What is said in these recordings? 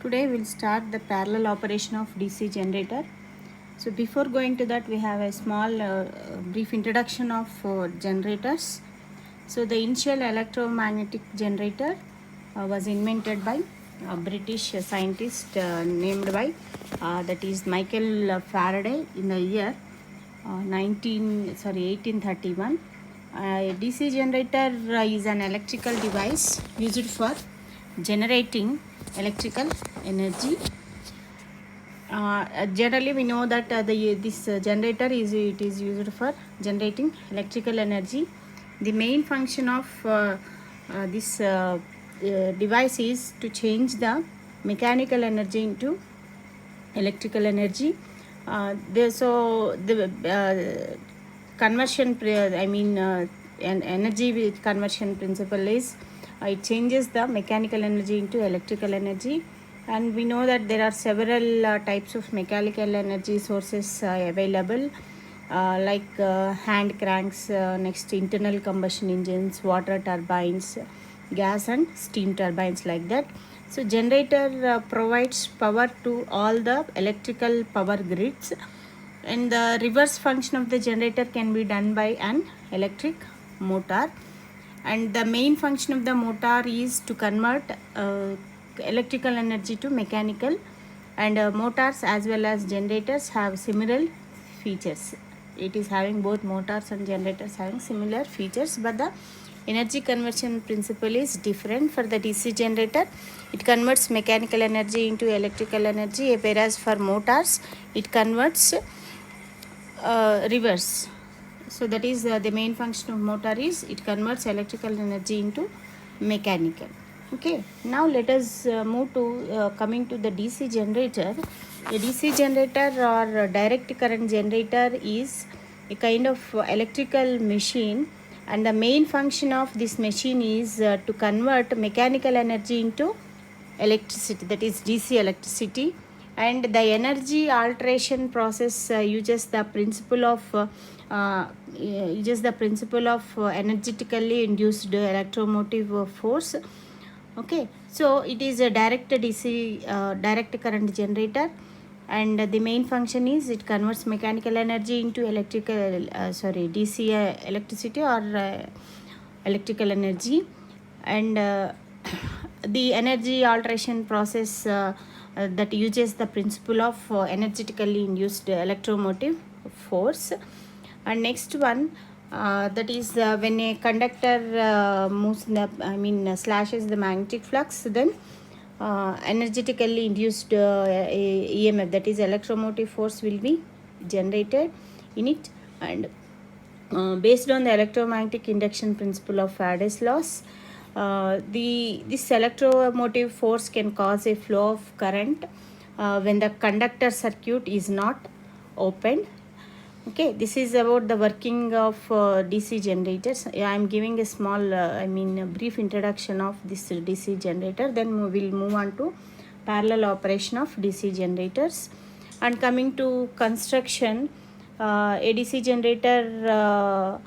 Today we'll start the parallel operation of DC generator. So before going to that, we have a small brief introduction of generators. So the initial electromagnetic generator was invented by a British scientist named by that is Michael Faraday in the year 1831. DC generator is an electrical device used for generating electrical energy. Generally, we know that this generator is used for generating electrical energy. The main function of this device is to change the mechanical energy into electrical energy. The conversion, an energy conversion principle is it changes the mechanical energy into electrical energy. And we know that there are several types of mechanical energy sources available, like hand cranks, next internal combustion engines, water turbines, gas and steam turbines, like that. So generator provides power to all the electrical power grids, and the reverse function of the generator can be done by an electric motor. And the main function of the motor is to convert electrical energy to mechanical, and motors as well as generators have similar features. It is having both motors and generators having similar features, but the energy conversion principle is different. For the DC generator, it converts mechanical energy into electrical energy, whereas for motors it converts reverse. So that is the main function of motor is it converts electrical energy into mechanical. Okay, now let us move to coming to the DC generator. A DC generator or direct current generator is a kind of electrical machine, and the main function of this machine is to convert mechanical energy into electricity, that is DC electricity. And the energy alteration process uses the principle of energetically induced electromotive force. Okay, so it is a direct DC direct current generator, and the main function is it converts mechanical energy into DC electricity or electrical energy. And the energy alteration process that uses the principle of energetically induced electromotive force. And next one, that is when a conductor moves slashes the magnetic flux, then energetically induced EMF, that is electromotive force, will be generated in it. And based on the electromagnetic induction principle of Faraday's laws, this electromotive force can cause a flow of current when the conductor circuit is not opened. Okay, this is about the working of DC generators. I am giving a small, a brief introduction of this DC generator. Then we will move on to parallel operation of DC generators. And coming to construction, a DC generator,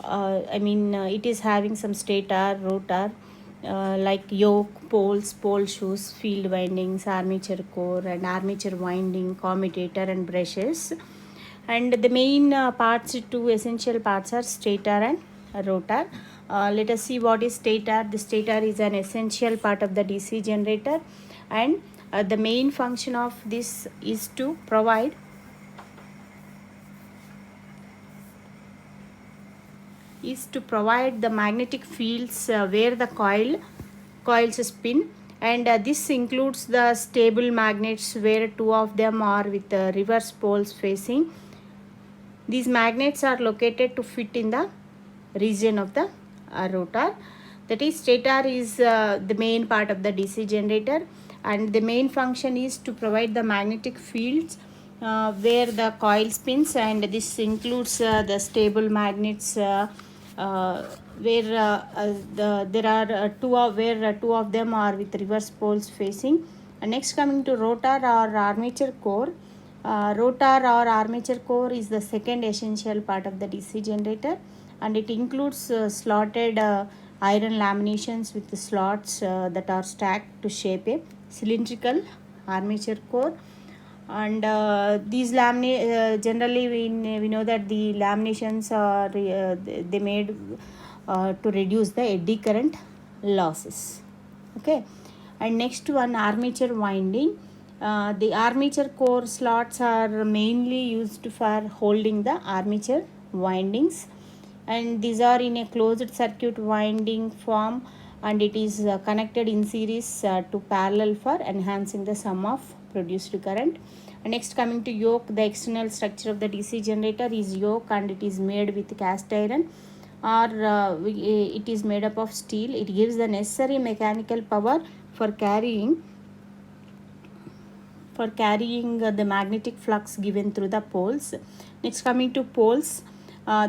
it is having some stator, rotor, like yoke, poles, pole shoes, field windings, armature core, and armature winding, commutator, and brushes. And the main two essential parts are stator and rotor. Let us see what is stator. The stator is an essential part of the DC generator, and the main function of this is to provide the magnetic fields where the coils spin. And this includes the stable magnets where two of them are with reverse poles facing. These magnets are located to fit in the region of the rotor. That is, stator is the main part of the DC generator, and the main function is to provide the magnetic fields where the coil spins, and this includes the stable magnets where there are two of them are with reverse poles facing. And next, coming to rotor or armature core. Rotor or armature core is the second essential part of the DC generator, and it includes slotted iron laminations with the slots that are stacked to shape a cylindrical armature core. And these generally we know that the laminations are they made to reduce the eddy current losses. Okay, and next one, armature winding. The armature core slots are mainly used for holding the armature windings, and these are in a closed circuit winding form, and it is connected in series to parallel for enhancing the sum of produced current. And next, coming to yoke, the external structure of the DC generator is yoke, and it is made with cast iron, or it is made up of steel. It gives the necessary mechanical power for carrying the magnetic flux given through the poles. Next, coming to poles,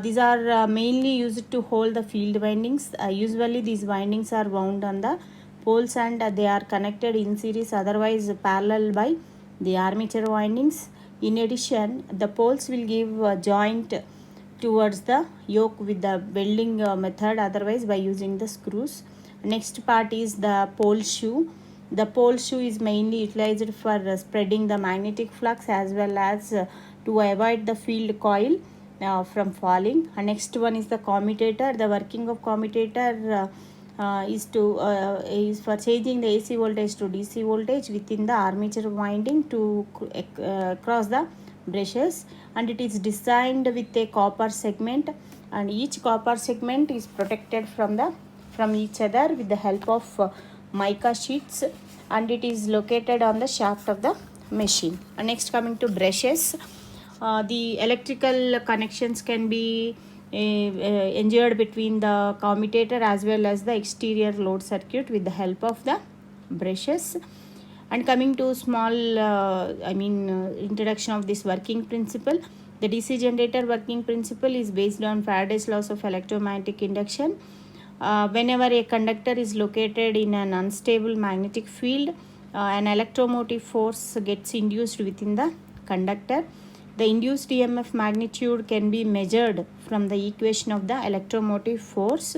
these are mainly used to hold the field windings. Usually these windings are wound on the poles, and they are connected in series, otherwise parallel, by the armature windings. In addition, the poles will give joint towards the yoke with the welding method, otherwise by using the screws. Next part is the pole shoe. The pole shoe is mainly utilized for spreading the magnetic flux, as well as to avoid the field coil from falling. Next one is the commutator. The working of commutator is for changing the AC voltage to DC voltage within the armature winding to cross the brushes, and it is designed with a copper segment, and each copper segment is protected from each other with the help of mica sheets, and it is located on the shaft of the machine. And next, coming to brushes, the electrical connections can be engineered between the commutator as well as the exterior load circuit with the help of the brushes. And coming to small introduction of this working principle, the DC generator working principle is based on Faraday's laws of electromagnetic induction. Whenever a conductor is located in an unstable magnetic field, an electromotive force gets induced within the conductor. The induced EMF magnitude can be measured from the equation of the electromotive force,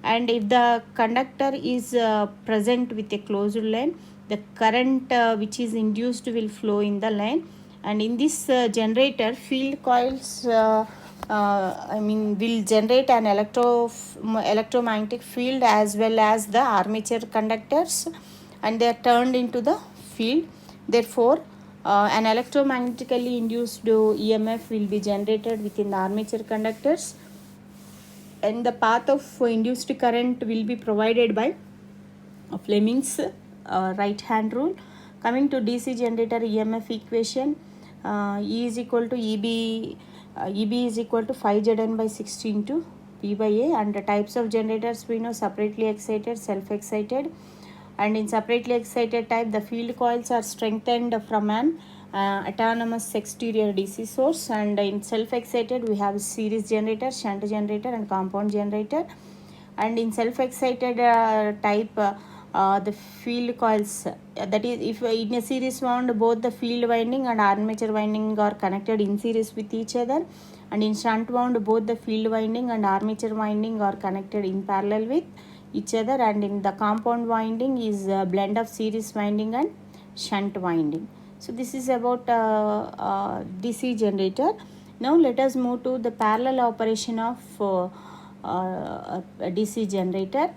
and if the conductor is present with a closed lane, the current which is induced will flow in the lane. And in this generator, field coils will generate an electromagnetic field as well as the armature conductors, and they are turned into the field. Therefore, an electromagnetically induced EMF will be generated within the armature conductors, and the path of induced current will be provided by Fleming's right hand rule. Coming to DC generator EMF equation, E is equal to EB is equal to 5Zn by 60 into P by A. And the types of generators we know: separately excited, self-excited. And in separately excited type, the field coils are strengthened from an autonomous exterior DC source, and in self-excited we have series generator, shunt generator, and compound generator. And in self-excited type, the field coils, that is, if in a series wound, both the field winding and armature winding are connected in series with each other, and in shunt wound, both the field winding and armature winding are connected in parallel with each other, and in the compound winding is a blend of series winding and shunt winding. So this is about DC generator. Now let us move to the parallel operation of a DC generator.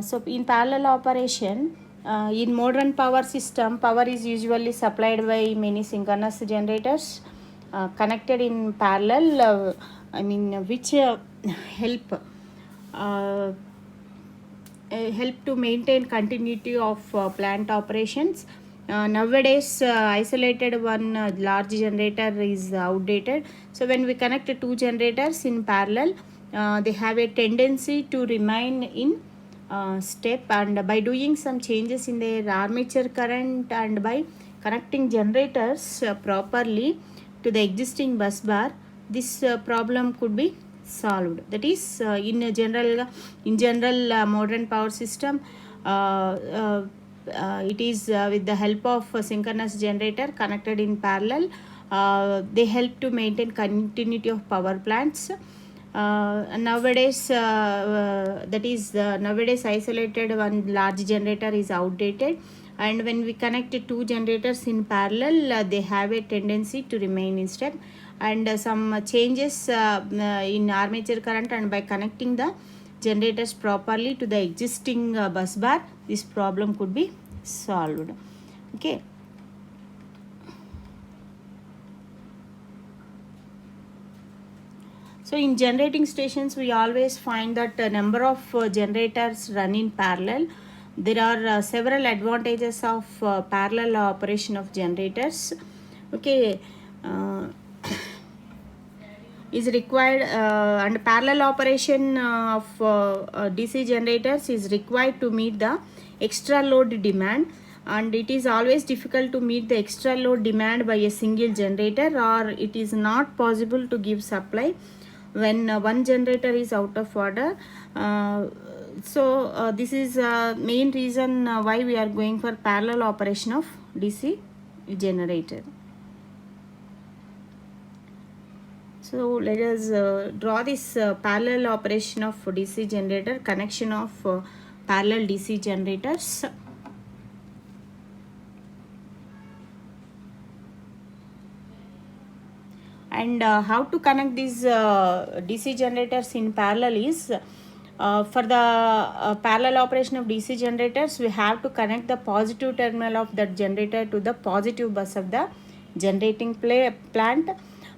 So in parallel operation, in modern power system, power is usually supplied by many synchronous generators connected in parallel, which help to maintain continuity of plant operations. Nowadays, isolated one large generator is outdated. So when we connect two generators in parallel, they have a tendency to remain in step, and by doing some changes in their armature current and by connecting generators properly to the existing bus bar, this problem could be solved. That is, in general modern power system, it is with the help of a synchronous generator connected in parallel, they help to maintain continuity of power plants. Nowadays isolated one large generator is outdated, and when we connect two generators in parallel, they have a tendency to remain in step, and some changes in armature current, and by connecting the generators properly to the existing bus bar, this problem could be solved. Okay. So in generating stations, we always find that a number of generators run in parallel. There are several advantages of parallel operation of generators. Okay. Is required, and parallel operation of DC generators is required to meet the extra load demand, and it is always difficult to meet the extra load demand by a single generator, or it is not possible to give supply when one generator is out of order. So this is main reason why we are going for parallel operation of DC generator. So let us draw this parallel operation of DC generator, connection of parallel DC generators. And how to connect these DC generators in parallel is, for the parallel operation of DC generators, we have to connect the positive terminal of that generator to the positive bus of the generating plant,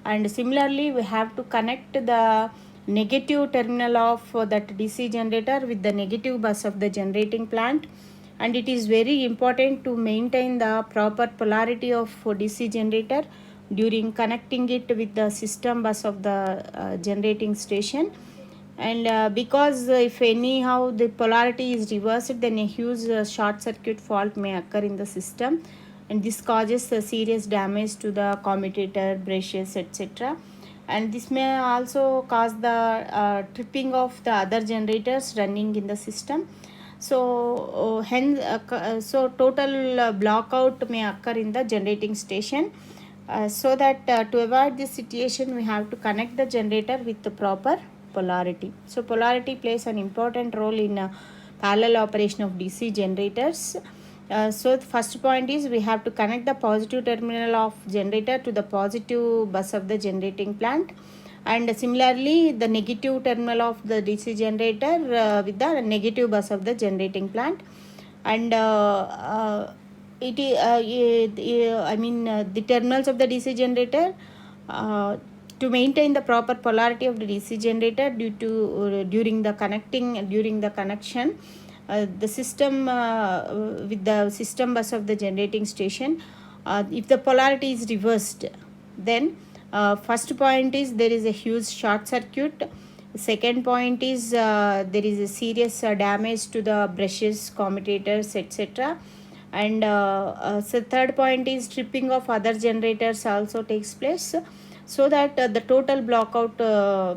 and similarly we have to connect the negative terminal of that DC generator with the negative bus of the generating plant. And it is very important to maintain the proper polarity of DC generator during connecting it with the system bus of the generating station. And because if anyhow the polarity is reversed, then a huge short circuit fault may occur in the system, and this causes serious damage to the commutator, brushes, etc. And this may also cause the tripping of the other generators running in the system. So hence so total blockout may occur in the generating station. So that to avoid this situation, we have to connect the generator with the proper polarity. So polarity plays an important role in parallel operation of DC generators. So the first point is, we have to connect the positive terminal of generator to the positive bus of the generating plant, and similarly the negative terminal of the DC generator with the negative bus of the generating plant. And the terminals of the DC generator, to maintain the proper polarity of the DC generator during the connection, the system with the system bus of the generating station, if the polarity is reversed, then first point is there is a huge short circuit. Second point is there is a serious damage to the brushes, commutators, etc. And so third point is tripping of other generators also takes place, so that the total blockout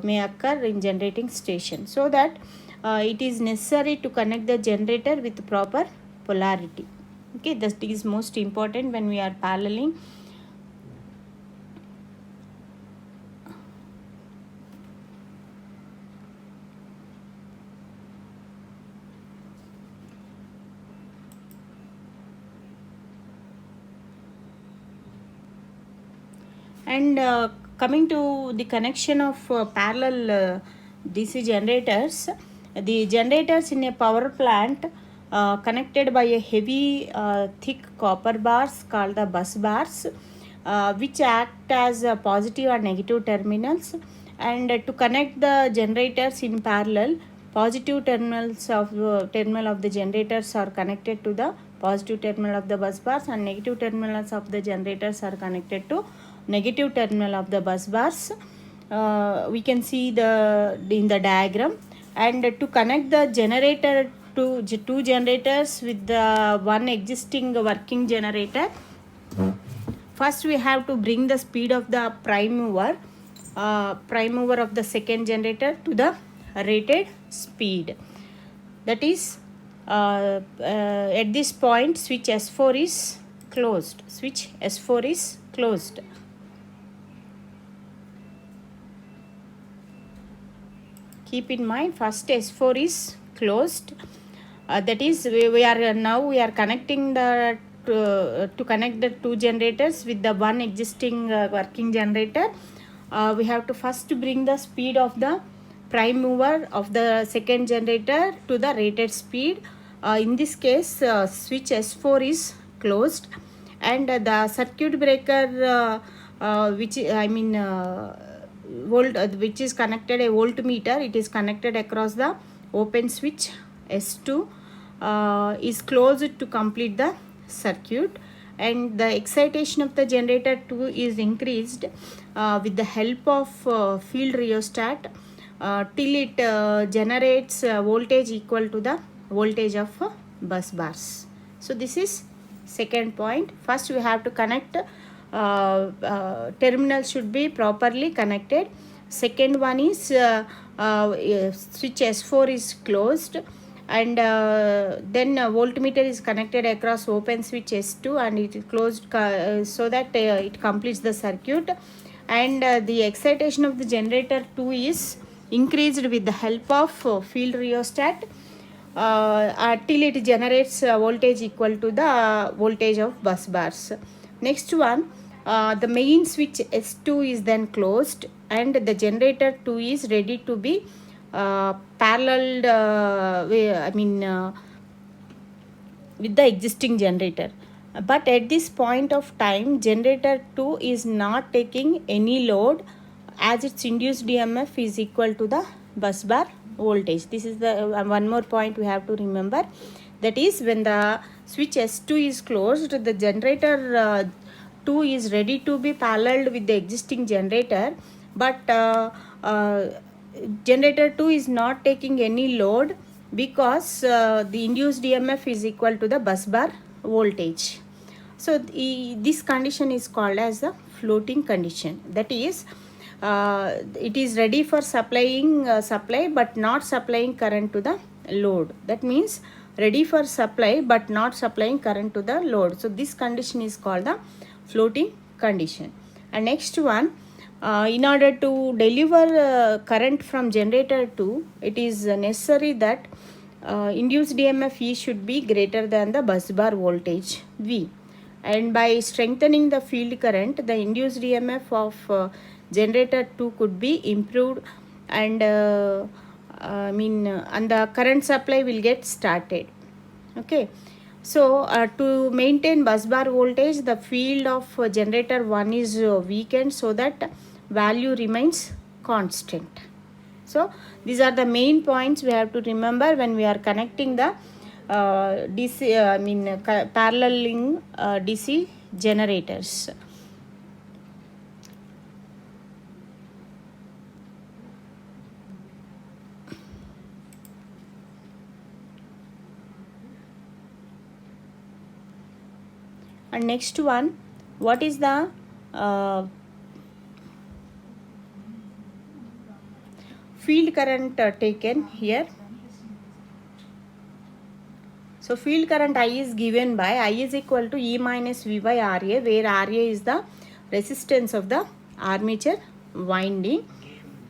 may occur in generating station. So that it is necessary to connect the generator with proper polarity. Okay, that is most important when we are paralleling. And coming to the connection of parallel DC generators, the generators in a power plant connected by a heavy thick copper bars called the bus bars, which act as positive and negative terminals. And to connect the generators in parallel, positive terminal of the generators are connected to the positive terminal of the bus bars, and negative terminals of the generators are connected to negative terminal of the bus bars. We can see in the diagram. And to connect the generator to two generators with the one existing working generator, first we have to bring the speed of the prime mover of the second generator to the rated speed. That is, at this point switch S4 is closed. Keep in mind, first S4 is closed, That is, we are now we are connecting the to connect the two generators with the one existing working generator. We have to first bring the speed of the prime mover of the second generator to the rated speed. In this case, switch S4 is closed, and the circuit breaker which I mean volt which is connected, a voltmeter, it is connected across the open switch S2 is closed to complete the circuit, and the excitation of the generator 2 is increased with the help of field rheostat till it generates voltage equal to the voltage of bus bars. So this is second point. First we have to connect, terminals should be properly connected. Second one is switch S4 is closed, and then voltmeter is connected across open switch S2 and it is closed so that it completes the circuit, and the excitation of the generator 2 is increased with the help of field rheostat till it generates voltage equal to the voltage of bus bars. Next one, the main switch S2 is then closed and the generator 2 is ready to be paralleled with the existing generator. But at this point of time, generator 2 is not taking any load as its induced EMF is equal to the bus bar voltage. This is the one more point we have to remember. That is, when the switch S2 is closed, the generator 2 is ready to be paralleled with the existing generator, but generator 2 is not taking any load because the induced EMF is equal to the bus bar voltage. So this condition is called as the floating condition. That is, it is ready for supplying supply but not supplying current to the load. That means ready for supply but not supplying current to the load. So this condition is called the floating condition. And next one, in order to deliver current from generator 2, it is necessary that induced EMF E should be greater than the bus bar voltage V, and by strengthening the field current, the induced EMF of generator 2 could be improved, and and the current supply will get started. Okay, so to maintain bus bar voltage, the field of generator 1 is weakened so that value remains constant. So these are the main points we have to remember when we are connecting the paralleling DC generators. And next one, what is the field current taken here? So field current I is given by I is equal to E minus V by RA, where RA is the resistance of the armature winding.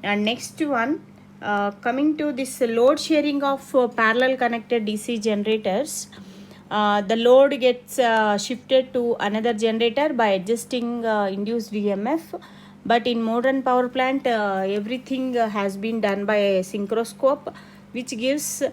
And next one, coming to this load sharing of parallel connected DC generators, the load gets shifted to another generator by adjusting induced EMF. But in modern power plant, everything has been done by a synchroscope, which gives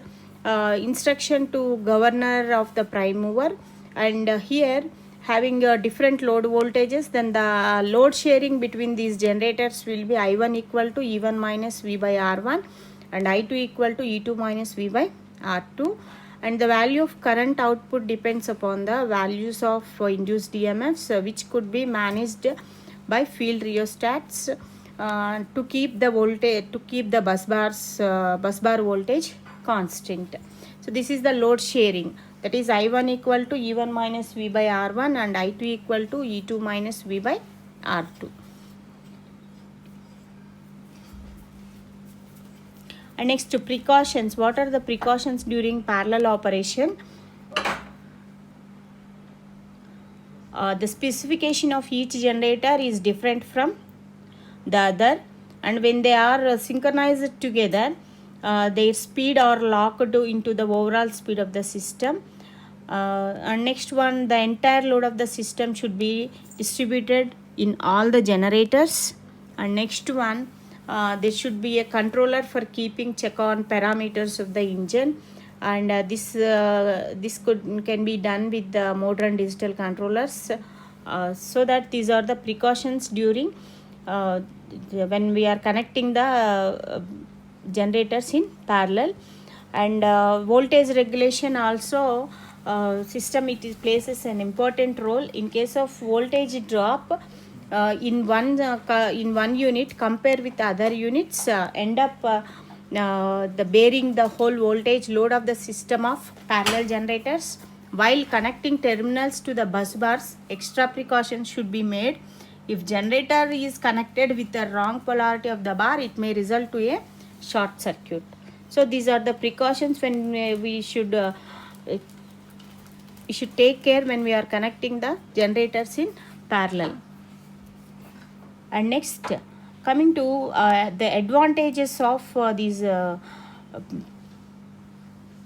instruction to governor of the prime mover, and here having different load voltages, then the load sharing between these generators will be I1 equal to E1 minus V by R1 and I2 equal to E2 minus V by R2, and the value of current output depends upon the values of induced EMFs, which could be managed by field rheostats to keep the voltage, to keep the bus bar voltage constant. So this is the load sharing, that is I1 equal to E1 minus V by R1 and I2 equal to E2 minus V by R2. And next, precautions. What are the precautions during parallel operation? The specification of each generator is different from the other, and when they are synchronized together, their speed are locked into the overall speed of the system. And next one, the entire load of the system should be distributed in all the generators. And next one, there should be a controller for keeping check on parameters of the engine, and this can be done with the modern digital controllers. So that these are the precautions during when we are connecting the generators in parallel. And voltage regulation also, system it is places an important role in case of voltage drop in one unit compare with other units, end up the bearing the whole voltage load of the system of parallel generators. While connecting terminals to the bus bars, extra precautions should be made. If generator is connected with the wrong polarity of the bar, it may result to a short circuit. So these are the precautions when we should take care when we are connecting the generators in parallel. And next, coming to the advantages of these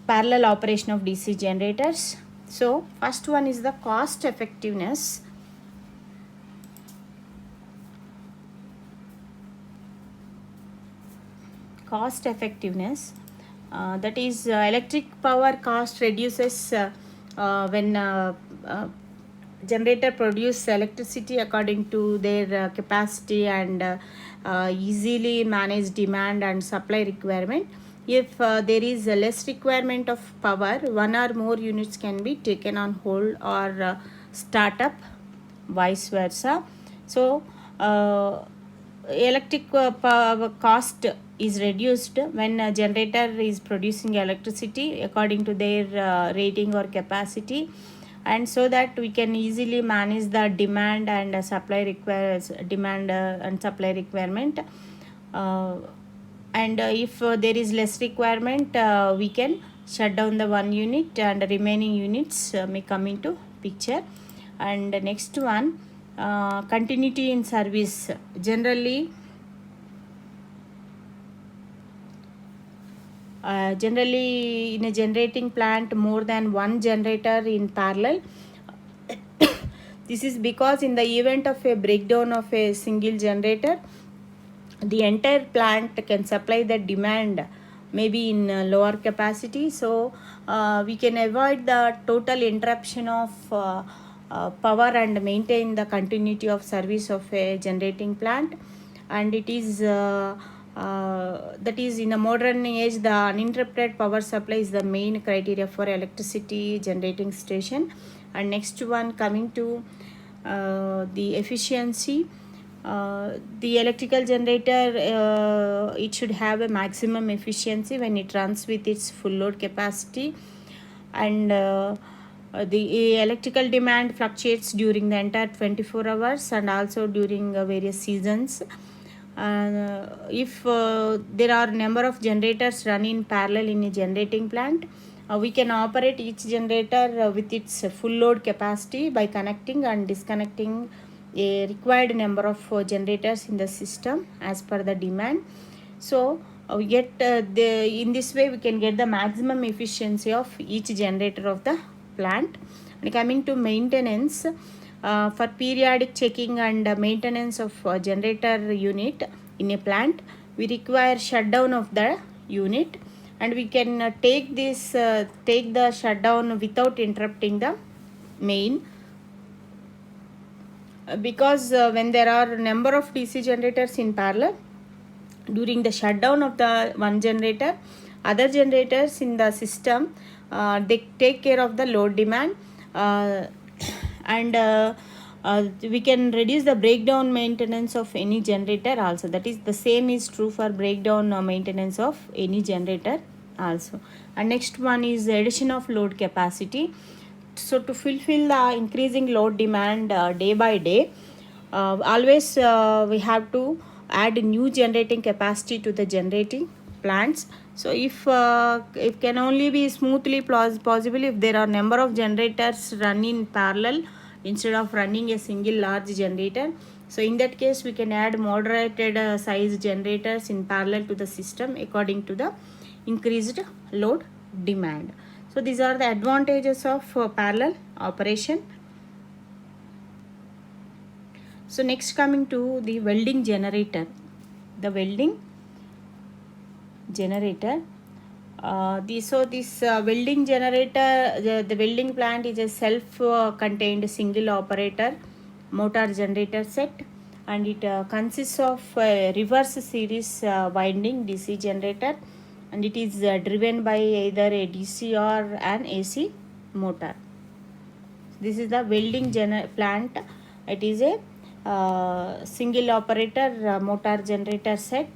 parallel operation of DC generators. So first one is the cost effectiveness. Cost effectiveness, that is electric power cost reduces when generator produce electricity according to their capacity and easily manage demand and supply requirement. If there is a less requirement of power, one or more units can be taken on hold or start up, vice versa. So electric power cost is reduced when a generator is producing electricity according to their rating or capacity, and so that we can easily manage the demand and supply requirement. And if there is less requirement, we can shut down the one unit and remaining units may come into picture. And next one, continuity in service. Generally in a generating plant, more than one generator in parallel. This is because in the event of a breakdown of a single generator, the entire plant can supply the demand maybe in lower capacity. So we can avoid the total interruption of power and maintain the continuity of service of a generating plant. And it is that is, in a modern age, the uninterrupted power supply is the main criteria for electricity generating station. And next one, coming to the efficiency. The electrical generator, it should have a maximum efficiency when it runs with its full load capacity. And the electrical demand fluctuates during the entire 24 hours and also during various seasons. If there are number of generators running in parallel in a generating plant, we can operate each generator with its full load capacity by connecting and disconnecting a required number of generators in the system as per the demand. So we get in this way we can get the maximum efficiency of each generator of the plant. And coming to maintenance, for periodic checking and maintenance of generator unit in a plant, we require shutdown of the unit, and we can take the shutdown without interrupting the main. Because when there are number of DC generators in parallel, during the shutdown of the one generator, other generators in the system they take care of the load demand, and we can reduce the breakdown maintenance of any generator also. That is, the same is true for breakdown maintenance of any generator also. And next one is the addition of load capacity. So to fulfill the increasing load demand day by day, always we have to add new generating capacity to the generating plants. So if it can only be smoothly possible if there are number of generators running in parallel instead of running a single large generator. So in that case, we can add moderated size generators in parallel to the system according to the increased load demand. So these are the advantages of parallel operation. So next, coming to the welding generator. The welding generator. This welding generator, the welding plant is a self-contained single operator motor generator set, and it consists of reverse series winding DC generator, and it is driven by either a DC or an AC motor. This is the welding plant. It is a single operator motor generator set,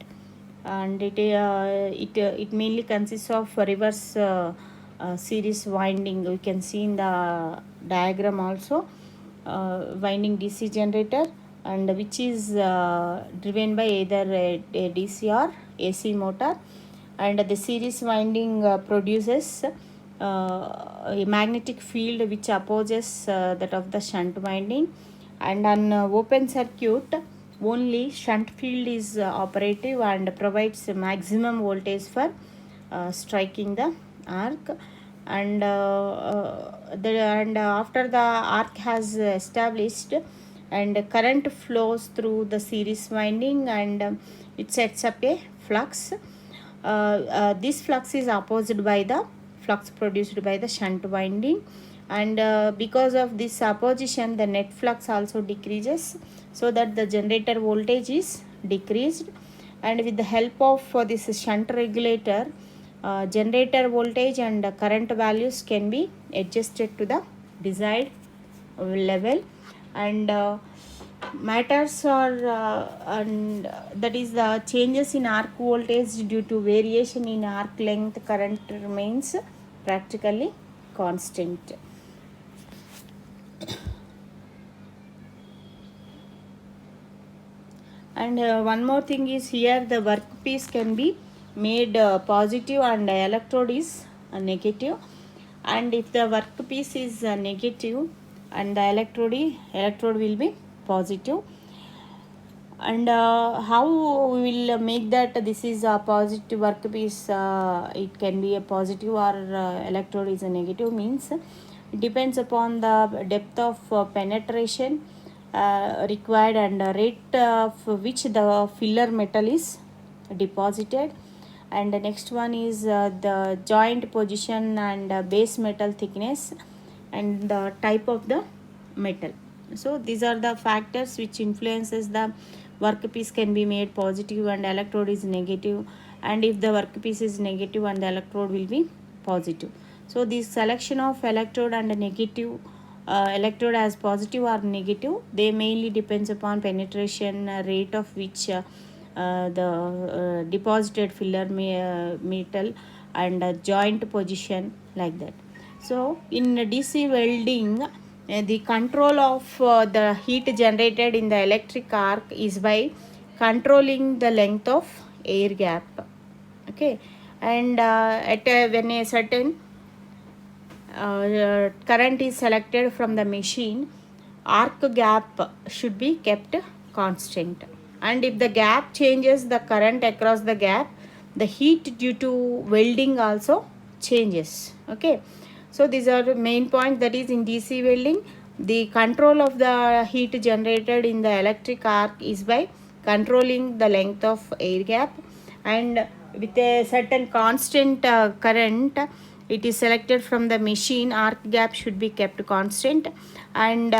and it mainly consists of reverse series winding. We can see in the diagram also, winding DC generator, and which is driven by either a DC or AC motor, and the series winding produces a magnetic field which opposes that of the shunt winding, and on open circuit only shunt field is operative and provides maximum voltage for striking the arc, and after the arc has established and current flows through the series winding, and it sets up a flux. This flux is opposed by the flux produced by the shunt winding, and because of this opposition the net flux also decreases, so that the generator voltage is decreased, and with the help of this shunt regulator, generator voltage and current values can be adjusted to the desired level, and matters are and that is the changes in arc voltage due to variation in arc length current remains practically constant. And one more thing is, here the workpiece can be made positive and electrode is negative, and if the workpiece is negative and the electrode will be positive, and how we will make that this is a positive workpiece, it can be a positive or electrode is a negative, means it depends upon the depth of penetration required and rate of which the filler metal is deposited, and the next one is the joint position and base metal thickness and the type of the metal. So these are the factors which influences the workpiece can be made positive and electrode is negative, and if the workpiece is negative and the electrode will be positive. So this selection of electrode and negative electrode as positive or negative, they mainly depends upon penetration rate of which the deposited filler metal and joint position, like that. So in DC welding, the control of the heat generated in the electric arc is by controlling the length of air gap. Okay, and when a certain current is selected from the machine, arc gap should be kept constant, and if the gap changes the current across the gap, the heat due to welding also changes. Okay, so these are the main points, that is in DC welding the control of the heat generated in the electric arc is by controlling the length of air gap, and with a certain constant current it is selected from the machine, arc gap should be kept constant, and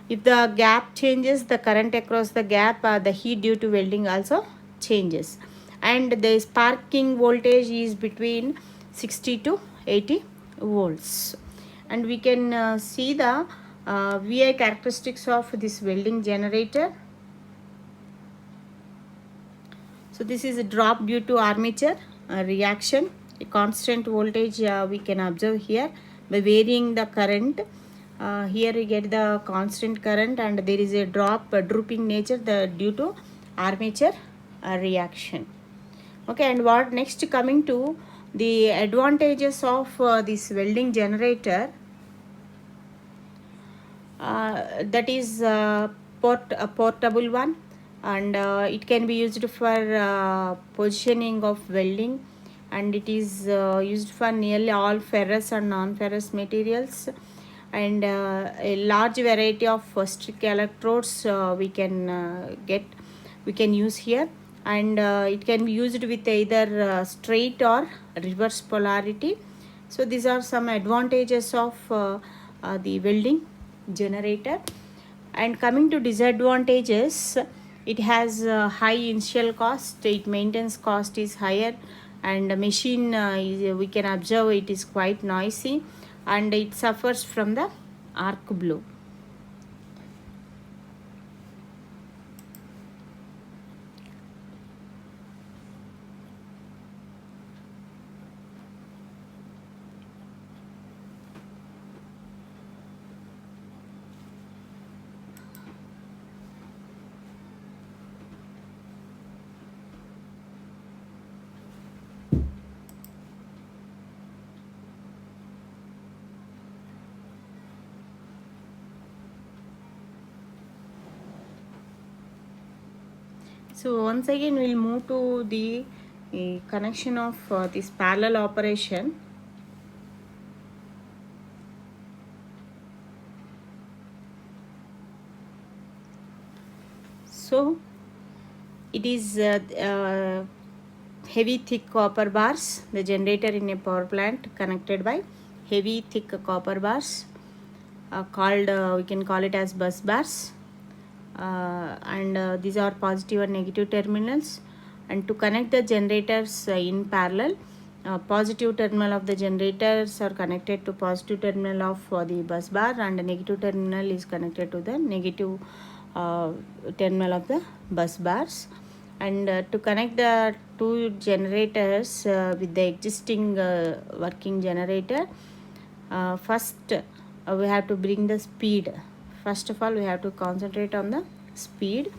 if the gap changes the current across the gap, the heat due to welding also changes, and the sparking voltage is between 60 to 80 volts. And we can see the VI characteristics of this welding generator. So this is a drop due to armature reaction. A constant voltage we can observe here by varying the current. Here we get the constant current, and there is a drop drooping nature due to armature reaction. Okay, and what next, coming to the advantages of this welding generator, that is a portable one, and it can be used for positioning of welding, and it is used for nearly all ferrous and non-ferrous materials, and a large variety of strict electrodes we can use here, and it can be used with either straight or reverse polarity. So these are some advantages of the welding generator. And coming to disadvantages, it has high initial cost, it maintenance cost is higher, and the machine we can observe it is quite noisy, and it suffers from the arc blow. So once again we'll move to the connection of this parallel operation. So it is heavy thick copper bars, the generator in a power plant connected by heavy thick copper bars called we can call it as bus bars, and these are positive and negative terminals. And to connect the generators in parallel, positive terminal of the generators are connected to positive terminal of the bus bar, and the negative terminal is connected to the negative terminal of the bus bars. And to connect the two generators with the existing working generator, first we have to bring the speed. First of all, we have to concentrate on the speed,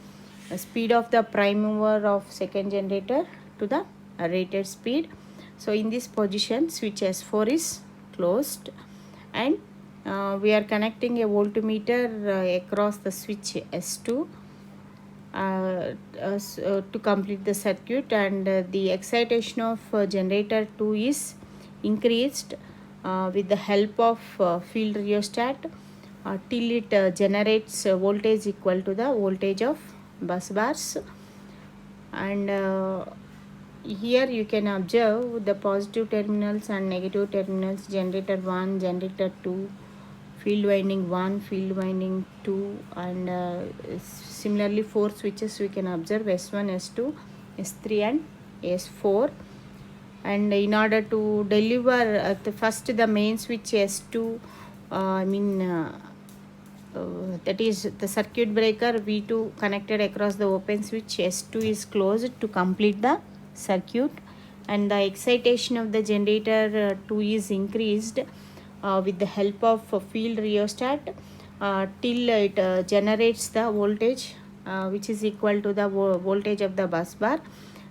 speed of the prime mover of second generator to the rated speed. So in this position, switch S4 is closed, and we are connecting a voltmeter across the switch S2 to complete the circuit, and the excitation of generator 2 is increased with the help of field rheostat till it generates voltage equal to the voltage of bus bars. And here you can observe the positive terminals and negative terminals, generator 1, generator 2, field winding 1, field winding 2, and similarly 4 switches we can observe, S1, S2, S3 and S4. And in order to deliver the main switch S2, that is the circuit breaker V2 connected across the open switch S2 is closed to complete the circuit, and the excitation of the generator 2 is increased with the help of field rheostat till it generates the voltage which is equal to the voltage of the bus bar,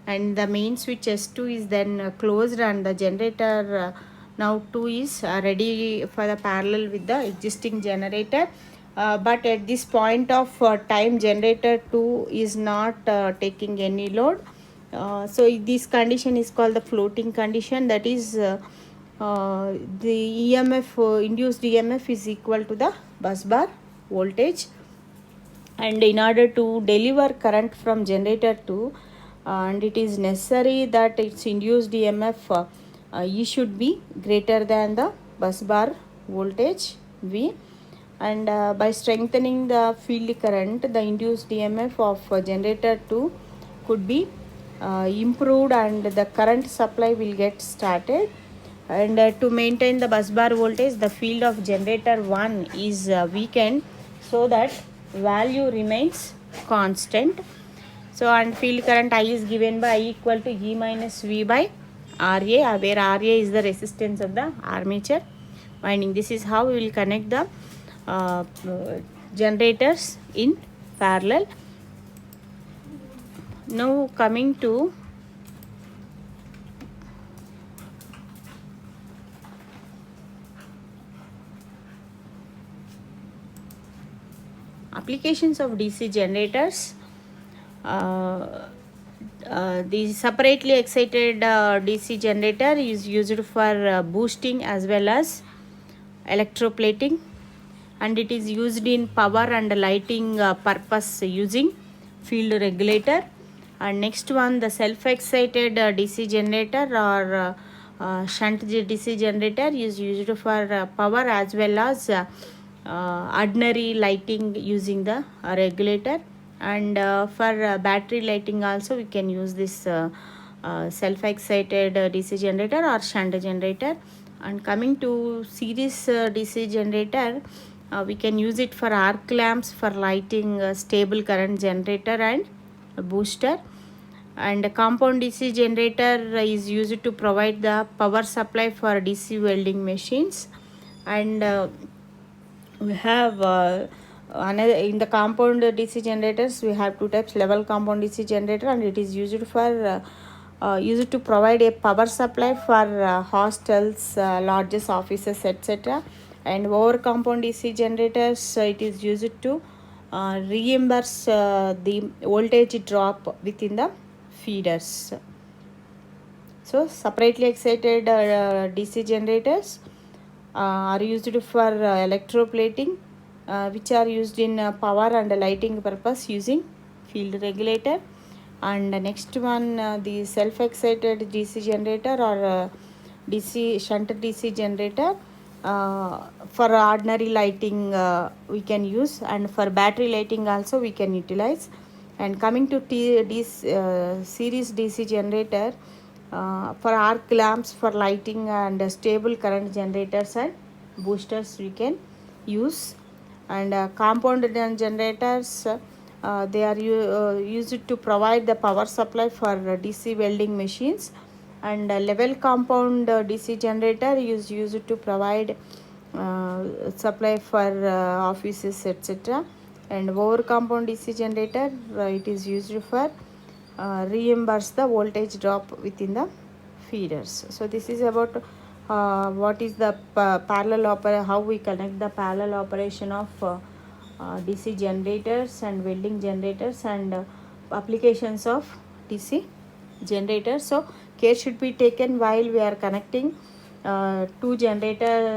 and the main switch S2 is then closed, and the generator now 2 is ready for the parallel with the existing generator. But at this point of time, generator 2 is not taking any load. So this condition is called the floating condition, that is the EMF induced EMF is equal to the bus bar voltage, and in order to deliver current from generator 2, and it is necessary that its induced EMF E should be greater than the bus bar voltage V, and by strengthening the field current, the induced EMF of generator 2 could be improved, and the current supply will get started. And to maintain the bus bar voltage, the field of generator 1 is weakened so that value remains constant. So and field current I is given by I equal to E minus V by RA, where RA is the resistance of the armature winding. This is how we will connect the generators in parallel. Now coming to applications of DC generators. The separately excited DC generator is used for boosting as well as electroplating, and it is used in power and lighting purpose using field regulator. And next one, the self excited DC generator or shunt DC generator is used for power as well as ordinary lighting using the regulator. And for battery lighting also we can use this self excited DC generator or shunt generator. And coming to series DC generator, we can use it for arc lamps for lighting, stable current generator and booster. And a compound DC generator is used to provide the power supply for DC welding machines. And we have another in the compound DC generators we have two types: level compound DC generator, and it is used to provide a power supply for hostels, lodges, offices, etc. And over compound DC generators, it is used to reimburse the voltage drop within the feeders. So separately excited DC generators are used for electroplating, which are used in power and lighting purpose using field regulator. And next one, the self excited DC generator or DC shunt DC generator, for ordinary lighting we can use, and for battery lighting also we can utilize. And coming to series DC generator, for arc lamps for lighting and stable current generators and boosters we can use. And compound generators, they are used to provide the power supply for DC welding machines. And level compound DC generator is used to provide supply for offices, etc. And over compound DC generator, it is used for reimburse the voltage drop within the feeders. So this is about what is the how we connect the parallel operation of DC generators and welding generators, and applications of DC generators. So care should be taken while we are connecting two generators